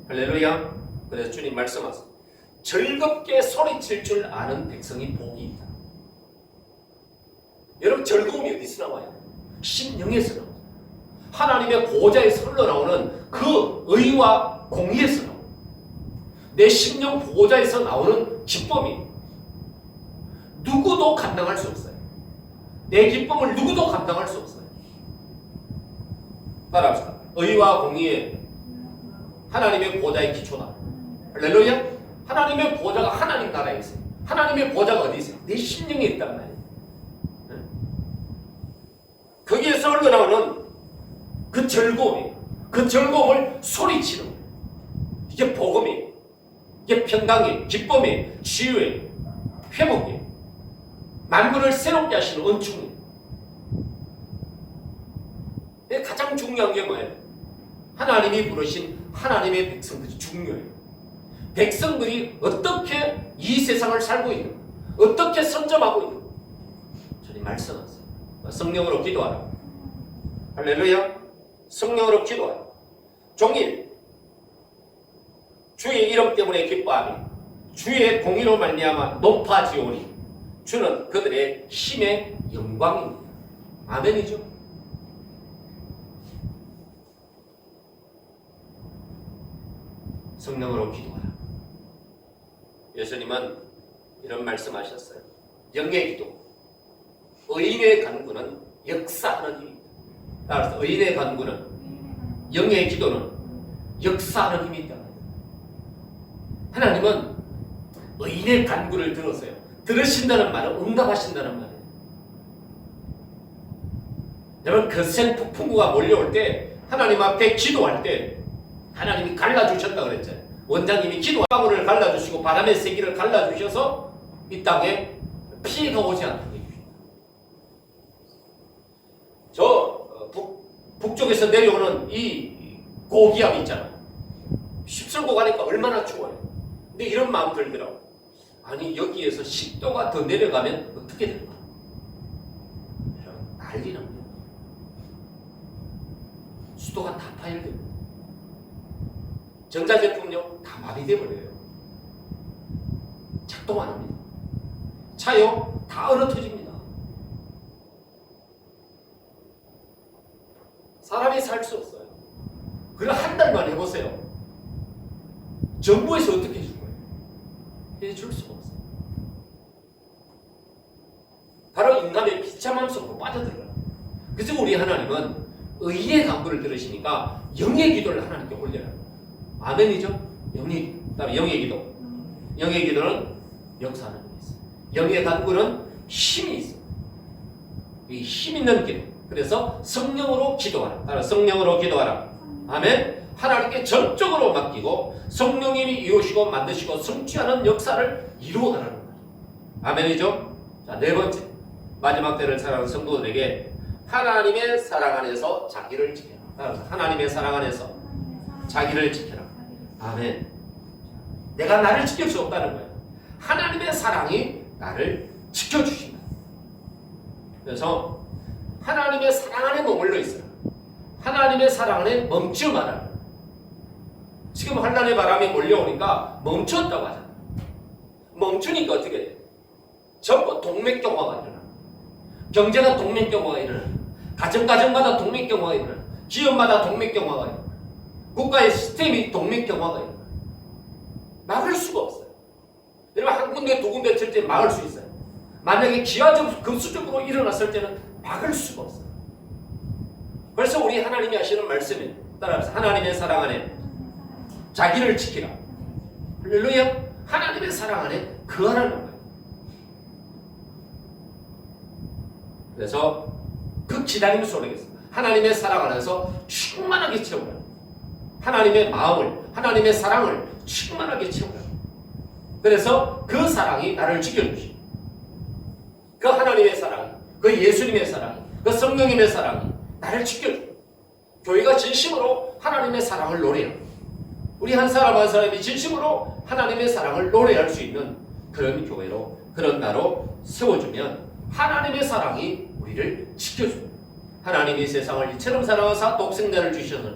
할렐루야. 그래서 주님 말씀하세요. 즐겁게 소리칠 줄 아는 백성이 복이 있다. 여러분, 즐거움이 어디서 나와요? 심령에서 나와요. 하나님의 보좌에서 흘러나오는 그 의와 공의에서 나와요. 내 심령 보좌에서 나오는 기쁨이 누구도 감당할 수 없어요. 내 기쁨을 누구도 감당할 수 없어요. 따라합시다. 의와 공의에 하나님의 보좌의 기초다. 할렐루야. 하나님의 보좌가 하나님 나라에 있어요. 하나님의 보좌가 어디 있어요? 내 심령에 있단 말이에요. 거기에서 흘러나오는 그 즐거움이, 그 즐거움을 소리치는 거예요. 이게 복음이, 이게 평강이, 기쁨이, 치유이, 회복이, 만물을 새롭게 하시는 은총이. 가장 중요한 게 뭐예요? 하나님이 부르신 하나님의 백성들이 중요해요. 백성들이 어떻게 이 세상을 살고 있는가, 어떻게 선점하고 있는가. 주님 말씀하세요. 성령으로 기도하라. 할렐루야. 성령으로 기도하라. 종일 주의 이름 때문에 기뻐하며 주의 공의로 말미암아 높아지오니 주는 그들의 힘의 영광입니다. 아멘이죠. 성령으로 기도하라. 예수님은 이런 말씀하셨어요. 영의 기도, 의인의 간구는 역사하는 힘입니다. 따라서 의인의 간구는, 영의 기도는 역사하는 힘이 있다. 하나님은 의인의 간구를 들었어요. 들으신다는 말은 응답하신다는 말이에요. 여러분, 거센 폭풍우가 몰려올 때 하나님 앞에 기도할 때 하나님이 갈라주셨다 그랬잖아요. 원장님이 기도방울을 갈라주시고 바람의 세기를 갈라주셔서 이 땅에 피해가 오지 않게 해주십니다. 북쪽에서 내려오는 이 고기압이 있잖아요. 휩쓸고 가니까 얼마나 추워요. 근데 이런 마음 들더라고요. 아니, 여기에서 10도가 더 내려가면 어떻게 될까? 난리 납니다. 수도가 다 파열됩니다. 전자제품요, 다 마비돼버려요. 작동 안 합니다. 차요, 다 얼어터집니다. 사람이 살 수 없어요. 그걸 한 달만 해보세요. 정부에서 어떻게 해줄 거예요? 해줄 수가 없어요. 바로 인간의 비참함 속으로 빠져들어요. 그래서 우리 하나님은 의의 간구를 들으시니까 영의 기도를 하나님께 올려요. 아멘이죠? 그다음에 영의 기도. 영의 기도는 역사하는 힘이 있어요. 영의 간구는 힘이 있어요. 이 힘 있는 기도. 그래서 성령으로 기도하라. 따라 성령으로 기도하라. 아멘. 하나님께 전적으로 맡기고 성령님이 이루시고 만드시고 성취하는 역사를 이루어가라는 거예요. 아멘이죠? 자, 네 번째. 마지막 때를 사랑하는 성도들에게 하나님의 사랑 안에서 자기를 지켜라. 따라서 하나님의 사랑 안에서 자기를 지켜라. 아멘. 내가 나를 지킬 수 없다는 거예요. 하나님의 사랑이 나를 지켜주신다. 그래서 하나님의 사랑 안에 머물러 있어요. 하나님의 사랑 안에 멈추 말하는 거예요. 지금 환난의 바람이 몰려오니까 멈췄다고 하잖아요. 멈추니까 어떻게 돼요? 전부 동맥경화가 일어나요. 경제가 동맥경화가 일어나요. 가정마다 동맥경화가 일어나요. 기업마다 동맥경화가 일어나요. 국가의 시스템이 동맥경화가 일어나요. 막을 수가 없어요. 여러분, 한 군데 두 군데 칠 때 막을 수 있어요. 만약에 기하적 급수적으로 일어났을 때는 막을 수가 없어요. 그래서 우리 하나님이 하시는 말씀이 따라서 하나님의 사랑 안에 자기를 지키라. 할렐루야. 하나님의 사랑 안에 거하라는 거예요. 그래서 그 기다림 속에서 하나님의 사랑 안에서 충만하게 채우라. 하나님의 마음을, 하나님의 사랑을 충만하게 채우라. 그래서 그 사랑이 나를 지켜주시. 그 하나님의 사랑이, 그 예수님의 사랑이, 그 성령님의 사랑이 나를 지켜줘. 교회가 진심으로 하나님의 사랑을 노래해요. 우리 한 사람 한 사람이 진심으로 하나님의 사랑을 노래할 수 있는 그런 교회로, 그런 나로 세워주면 하나님의 사랑이 우리를 지켜줍니다. 하나님이 세상을 이처럼 사랑하사 독생자를 주셔서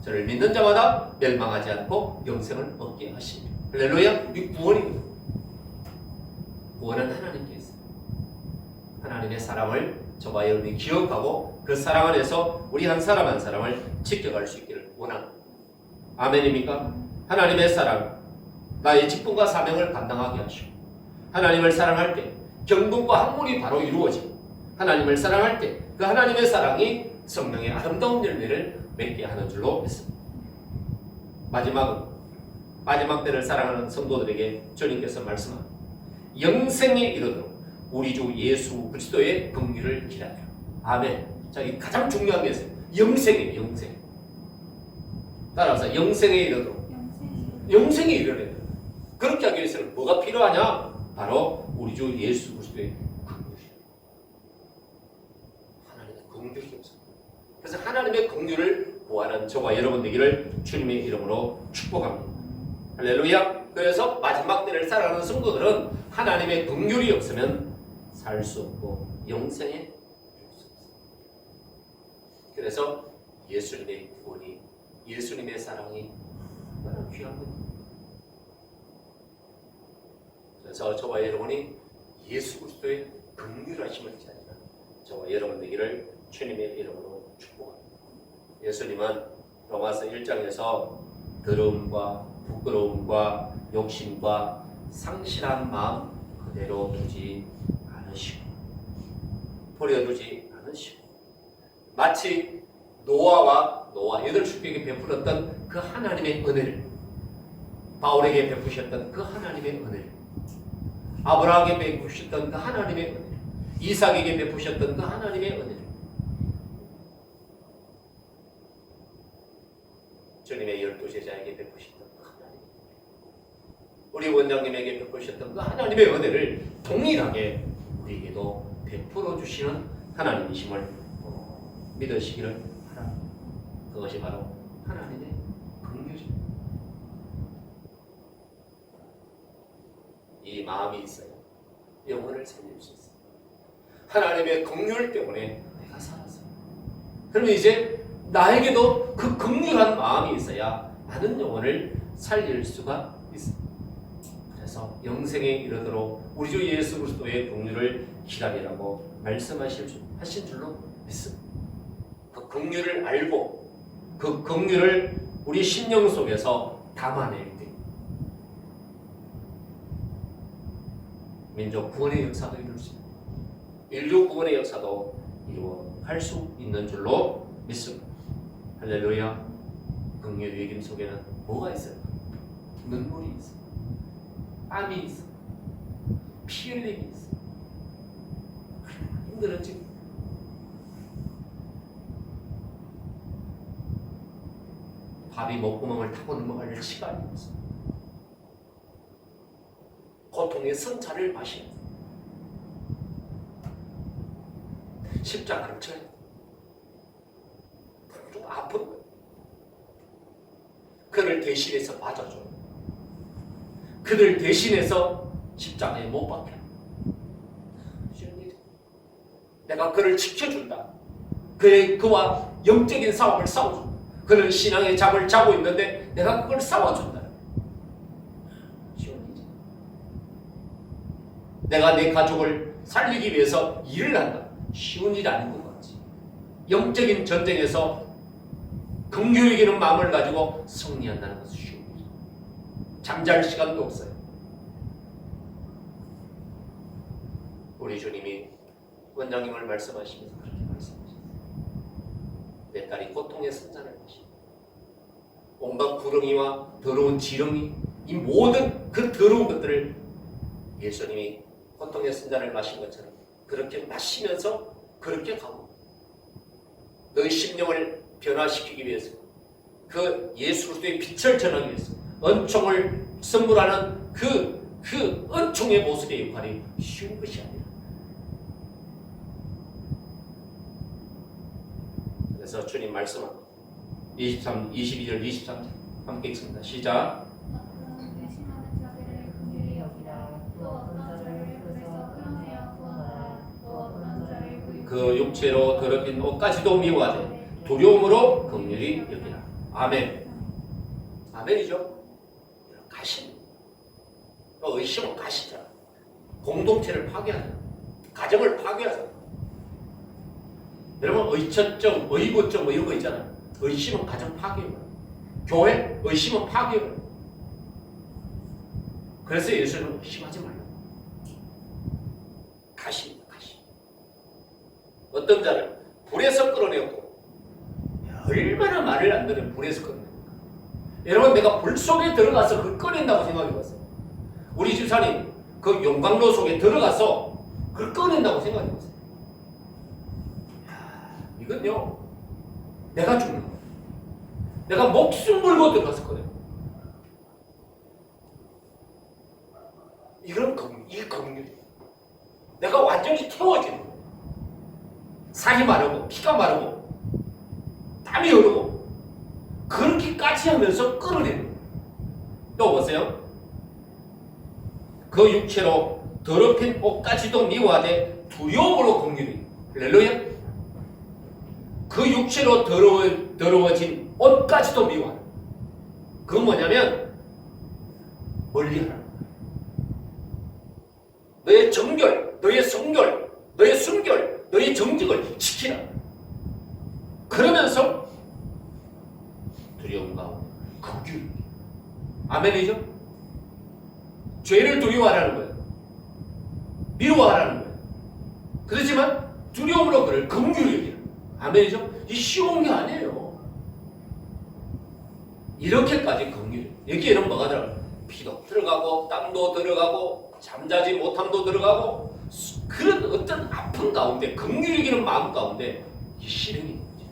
저를 믿는 자마다 멸망하지 않고 영생을 얻게 하십니다. 할렐루야. 이 구원입니다. 구원은 하나님께 있어요. 하나님의 사랑을 저와 여러분이 기억하고 그 사랑 안에서 우리 한 사람 한 사람을 지켜갈 수 있기를 원합니다. 아멘입니까? 하나님의 사랑, 나의 직분과 사명을 감당하게 하시고 하나님을 사랑할 때 경건과 학문이 바로 이루어지고 하나님을 사랑할 때 그 하나님의 사랑이 성령의 아름다운 열매를 맺게 하는 줄로 믿습니다. 마지막 때를 사랑하는 성도들에게 주님께서 말씀합니다. 영생에 이르도록 우리 주 예수 그리스도의 긍휼을 기다려. 아멘. 자, 이 가장 중요한 게 있어요. 영생이에요. 영생. 따라서 영생에 이르도록. 영생에 이르래요. 그렇게 하기 위해서는 뭐가 필요하냐? 바로 우리 주 예수 그리스도의 긍휼이에요. 하나님의 긍휼이 없어요. 그래서 하나님의 긍휼을 보아하는 저와 여러분 되기를 주님의 이름으로 축복합니다. 할렐루야. 그래서 마지막 때를 살아가는 성도들은 하나님의 긍휼이 없으면 살 수 없고 영생에 이를 수 없어요. 그래서 예수님의 구원이, 예수님의 사랑이 얼마나 귀한 겁니다. 그래서 저와 여러분이 예수 그리스도의 긍휼하심을 기다리는 저와 여러분 되기를 주님의 이름으로 축복합니다. 예수님은 로마서 1장에서 더러움과 부끄러움과 욕심과 상실한 마음 그대로 두지 않으시고 버려두지 않으시고 마치 노아 8축복에게 베풀었던 그 하나님의 은혜를 바울에게 베푸셨던 그 하나님의 은혜를 아브라함에게 베푸셨던 그 하나님의 은혜를 이삭에게 베푸셨던 그 하나님의 은혜를 주님의 12제자에게 베푸셨던 그 하나님 우리 원장님에게 베푸셨던 그 하나님의 은혜를 동일하게 우리에게도 베풀어 주시는 하나님이심을 믿으시기를 바랍니다. 그것이 바로 하나님의 긍휼입니다. 이 마음이 있어야 영혼을 살릴 수 있어요. 하나님의 긍휼 때문에 내가 살았어요. 그러면 이제 나에게도 그 긍휼한 마음이 있어야 많은 영혼을 살릴 수가 있습니다. 그래서 영생에 이르도록 우리 주 예수 그리스도의 긍휼을 기다리라고 말씀하신 줄로 믿습니다. 그 긍휼을 알고 그 긍휼을 우리 심령 속에서 담아낼 때 민족 구원의 역사도 이룰 수 있고 인류 구원의 역사도 이루어갈 수 있는 줄로 믿습니다. 할렐루야. 긍휼의 여김 속에는 뭐가 있어요? 눈물이 있어요. 땀이 있어요. 피 흘림이 있어요. 힘들었지. 밥이 목구멍을 타고 넘어갈 시간이 없어요. 고통의 선차를 마시는 십자가를 져야 좀 아픈 거예요. 그를 대신해서 맞아줘요. 그들 대신해서 십자가에 못 박혀. 내가 그를 지켜준다. 그와 영적인 싸움을 싸워준다. 그는 신앙의 잠을 자고 있는데 내가 그걸 싸워준다. 쉬운 일이죠. 내가 내 가족을 살리기 위해서 일을 한다. 쉬운 일이 아닌 것 같지. 영적인 전쟁에서 긍휼히 여기는 마음을 가지고 승리한다는 것은 쉬운 일이죠. 잠잘 시간도 없어요. 우리 주님이 원장님을 말씀하시면서 그렇게 말씀하셨어요. 내 딸이 고통의 선잔을 마시고 온갖 구렁이와 더러운 지렁이 이 모든 그 더러운 것들을 예수님이 고통의 선잔을 마신 것처럼 그렇게 마시면서 그렇게 가고 너희 심령을 변화시키기 위해서 그 예수 그리스도의 빛을 전하기 위해서 은총을 선물하는 그 은총의 모습의 역할이 쉬운 것이 아니라 그래서 주님 말씀합니다. 22절 23절 함께 읽습니다. 시작. 의심하는 자들을 긍휼히 여기라. 또 어떤 자를 불에서 끌어내어 구원하라. 또 어떤 자를 그 육체로 더럽힌 옷까지도 미워하되 두려움으로 긍휼히 여기라. 아멘. 아멘이죠. 가신. 의심은 가시잖아. 공동체를 파괴하잖아. 가정을 파괴하잖아. 여러분 의처증, 의구증 이런 거 있잖아요. 의심은 가정 파괴예요. 교회 의심은 파괴예요. 그래서 예수님은 의심하지 말라고. 가십니다. 가시. 어떤 자를 불에서 끌어내었고 얼마나 말을 안 듣는 불에서 끌어냅니까? 여러분 내가 불 속에 들어가서 그걸 꺼낸다고 생각해봤어요. 우리 집사님 그 용광로 속에 들어가서 그걸 꺼낸다고 생각해봤어요. 이건요 내가 죽는 거예요. 내가 목숨 걸고 들어가서 꺼내요. 이런 이 긍휼이에요. 내가 완전히 태워지는 거예요. 살이 마르고 피가 마르고 땀이 흐르고 그렇게까지 하면서 끌어내는 거예요. 또 보세요. 그 육체로 더럽힌 옷까지도 미워하되 두려움으로 긍휼히. 할렐루야. 그 육체로 더러워진 옷까지도 미워하는. 그건 뭐냐면 멀리하는 거예요. 너의 정결, 너의 성결, 너의 순결, 너의 정직을 지키라. 그러면서 두려움과 긍휼. 아멘이죠? 죄를 두려워하라는 거예요. 미워하라는 거예요. 그렇지만 두려움으로 그를 긍휼히 여기는. 아멘이죠? 이 쉬운 게 아니에요. 이렇게까지 긍휼히. 여기에는 뭐가 들어가요? 피도 들어가고 땀도 들어가고 잠자지 못함도 들어가고 그런 어떤 아픈 가운데 긍휼히 여기는 마음 가운데 이 실행이 있는 거죠.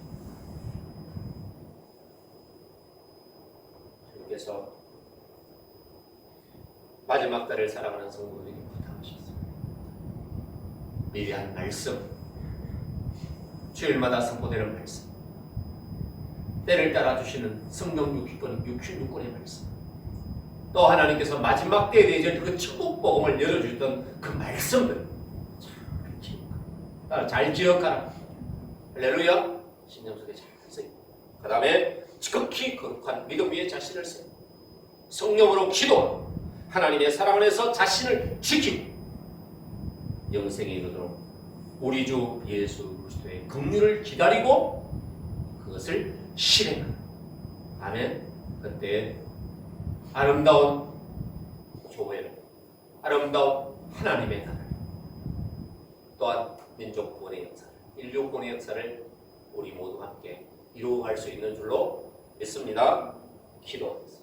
그래서 마지막 달을 사랑하는 성도들에게 부탁하셨습니다. 미리한 말씀, 주일마다 선포되는 말씀, 때를 따라 주시는 성경 66권의 말씀, 또 하나님께서 마지막 때에 대해 그 천국 복음을 열어주셨던 그 말씀들 잘 기억하라. 할렐루야. 신념 속에 잘 쓰요. 그 다음에 지극히 거룩한 믿음 위에 자신을 세요. 성령으로 기도, 하나님의 사랑 안에서 자신을 지키고 영생에 이르도록 우리 주 예수 그리스도의 긍휼을 기다리고 그것을 실행하는. 아멘. 그때 아름다운 교회를, 아름다운 하나님의 나라를, 또한 민족 구원의 역사를, 인류 구원의 역사를 우리 모두 함께 이루어갈 수 있는 줄로 믿습니다. 기도하겠습니다.